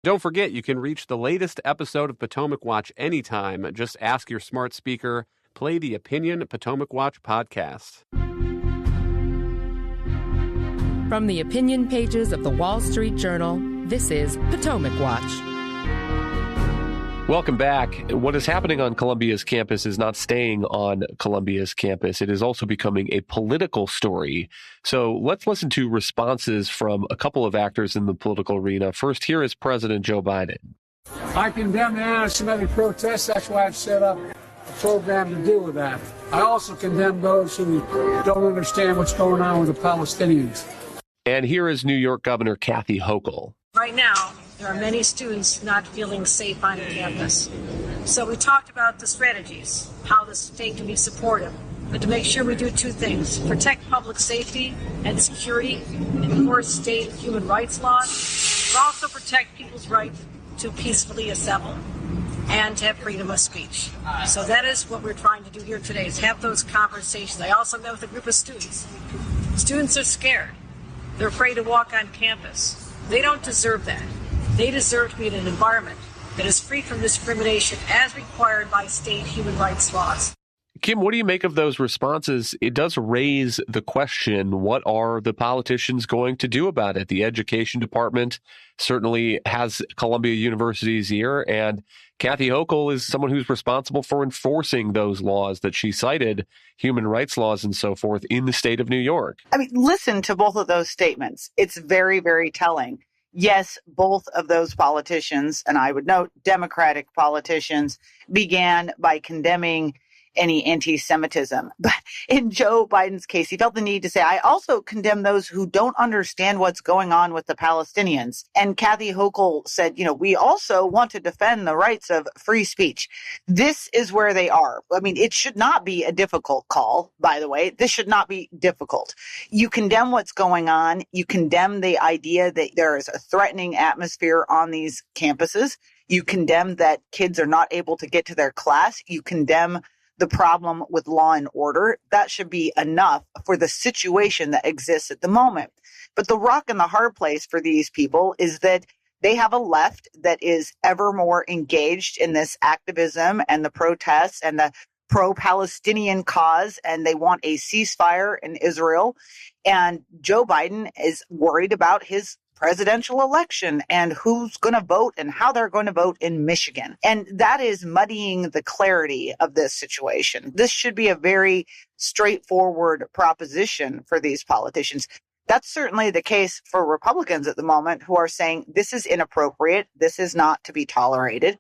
Don't forget, you can reach the latest episode of Potomac Watch anytime. Just ask your smart speaker, play the Opinion Potomac Watch podcast. From the opinion pages of the Wall Street Journal, this is Potomac Watch. Welcome back. What is happening on Columbia's campus is not staying on Columbia's campus. It is also becoming a political story. So let's listen to responses from a couple of actors in the political arena. First, here is President Joe Biden. I condemn the anti-Semitic protests. That's why I've set up a program to deal with that. I also condemn those who don't understand what's going on with the Palestinians. And here is New York Governor Kathy Hochul. Right now, there are many students not feeling safe on campus. So we talked about the strategies, how the state can be supportive, but to make sure we do two things: protect public safety and security, enforce state human rights laws, but also protect people's right to peacefully assemble and to have freedom of speech. So that is what we're trying to do here today, is have those conversations. I also met with a group of students. Students are scared. They're afraid to walk on campus. They don't deserve that. They deserve to be in an environment that is free from discrimination as required by state human rights laws. Kim, what do you make of those responses? It does raise the question, what are the politicians going to do about it? The education department certainly has Columbia University's ear, and Kathy Hochul is someone who's responsible for enforcing those laws that she cited, human rights laws and so forth, in the state of New York. I mean, listen to both of those statements. It's very, very telling. Yes, both of those politicians, and I would note Democratic politicians, began by condemning any anti-Semitism. But in Joe Biden's case, he felt the need to say, I also condemn those who don't understand what's going on with the Palestinians. And Kathy Hochul said, we also want to defend the rights of free speech. This is where they are. I mean, it should not be a difficult call, by the way. This should not be difficult. You condemn what's going on. You condemn the idea that there is a threatening atmosphere on these campuses. You condemn that kids are not able to get to their class. You condemn the problem with law and order. That should be enough for the situation that exists at the moment. But the rock and the hard place for these people is that they have a left that is ever more engaged in this activism and the protests and the pro-Palestinian cause, and they want a ceasefire in Israel. And Joe Biden is worried about his presidential election and who's going to vote and how they're going to vote in Michigan. And that is muddying the clarity of this situation. This should be a very straightforward proposition for these politicians. That's certainly the case for Republicans at the moment, who are saying this is inappropriate. This is not to be tolerated.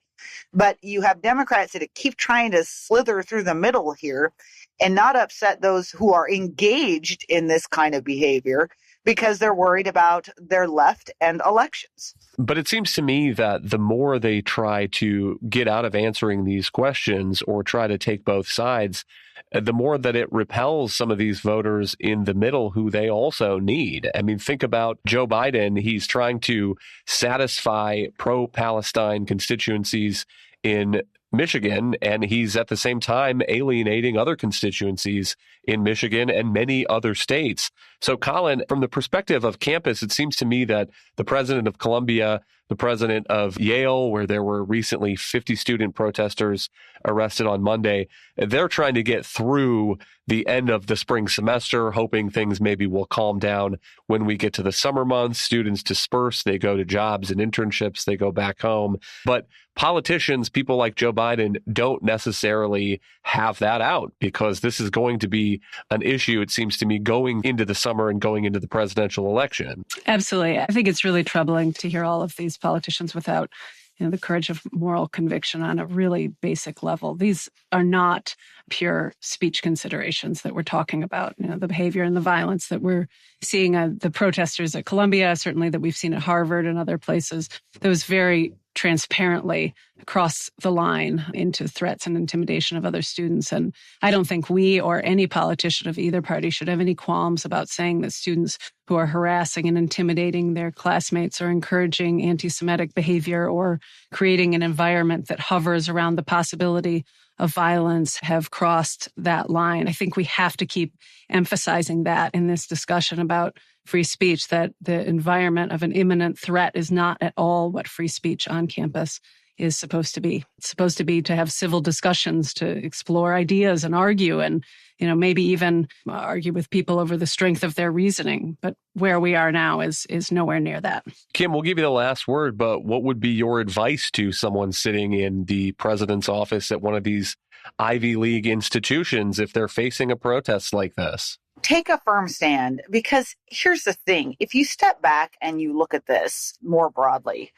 But you have Democrats that keep trying to slither through the middle here and not upset those who are engaged in this kind of behavior, because they're worried about their left and elections. But it seems to me that the more they try to get out of answering these questions or try to take both sides, the more that it repels some of these voters in the middle who they also need. I mean, think about Joe Biden. He's trying to satisfy pro-Palestine constituencies in Michigan, and he's at the same time alienating other constituencies in Michigan and many other states. So, Colin, from the perspective of campus, it seems to me that the president of Columbia, the president of Yale, where there were recently 50 student protesters arrested on Monday, they're trying to get through the end of the spring semester, hoping things maybe will calm down when we get to the summer months. Students disperse, they go to jobs and internships, they go back home. But politicians, people like Joe Biden, don't necessarily have that out, because this is going to be an issue, it seems to me, going into the summer and going into the presidential election. Absolutely. I think it's really troubling to hear all of these politicians without the courage of moral conviction on a really basic level. These are not pure speech considerations that we're talking about. The behavior and the violence that we're seeing the protesters at Columbia, certainly that we've seen at Harvard and other places, those very transparently cross the line into threats and intimidation of other students. And I don't think we or any politician of either party should have any qualms about saying that students who are harassing and intimidating their classmates or encouraging anti-Semitic behavior or creating an environment that hovers around the possibility of violence have crossed that line. I think we have to keep emphasizing that in this discussion about free speech, that the environment of an imminent threat is not at all what free speech on campus is supposed to be. It's supposed to be to have civil discussions, to explore ideas and argue, and maybe even argue with people over the strength of their reasoning. But where we are now is nowhere near that. Kim, we'll give you the last word, but what would be your advice to someone sitting in the president's office at one of these Ivy League institutions if they're facing a protest like this? Take a firm stand, because here's the thing. If you step back and you look at this more broadly,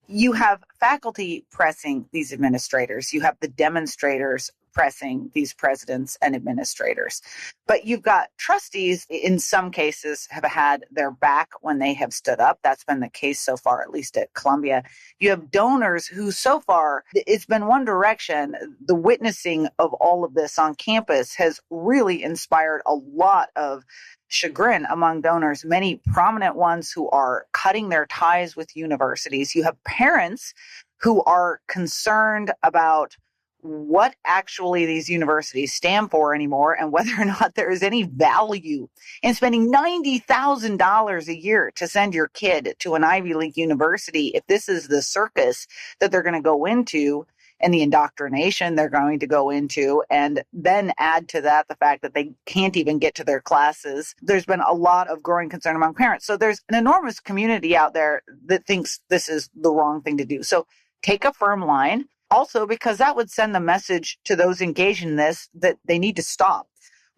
you have faculty pressing these administrators. You have the demonstrators pressing these presidents and administrators. But you've got trustees, in some cases, have had their back when they have stood up. That's been the case so far, at least at Columbia. You have donors who so far, it's been one direction. The witnessing of all of this on campus has really inspired a lot of chagrin among donors, many prominent ones who are cutting their ties with universities. You have parents who are concerned about what actually these universities stand for anymore, and whether or not there is any value in spending $90,000 a year to send your kid to an Ivy League university if this is the circus that they're going to go into and the indoctrination they're going to go into, and then add to that the fact that they can't even get to their classes. There's been a lot of growing concern among parents. So there's an enormous community out there that thinks this is the wrong thing to do. So take a firm line. Also, because that would send the message to those engaged in this that they need to stop.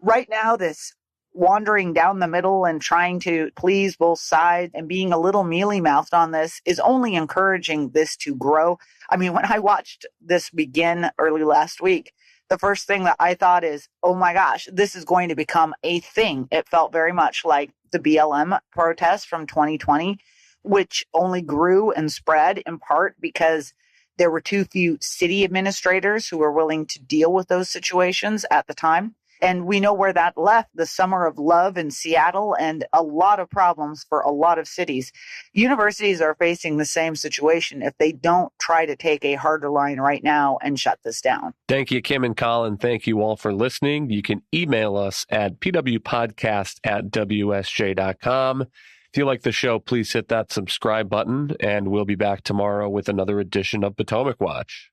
Right now, this wandering down the middle and trying to please both sides and being a little mealy-mouthed on this is only encouraging this to grow. I mean, when I watched this begin early last week, the first thing that I thought is, oh my gosh, this is going to become a thing. It felt very much like the BLM protests from 2020, which only grew and spread in part because there were too few city administrators who were willing to deal with those situations at the time. And we know where that left the summer of love in Seattle and a lot of problems for a lot of cities. Universities are facing the same situation if they don't try to take a harder line right now and shut this down. Thank you, Kim and Colin. Thank you all for listening. You can email us at pwpodcast@wsj.com. If you like the show, please hit that subscribe button, and we'll be back tomorrow with another edition of Potomac Watch.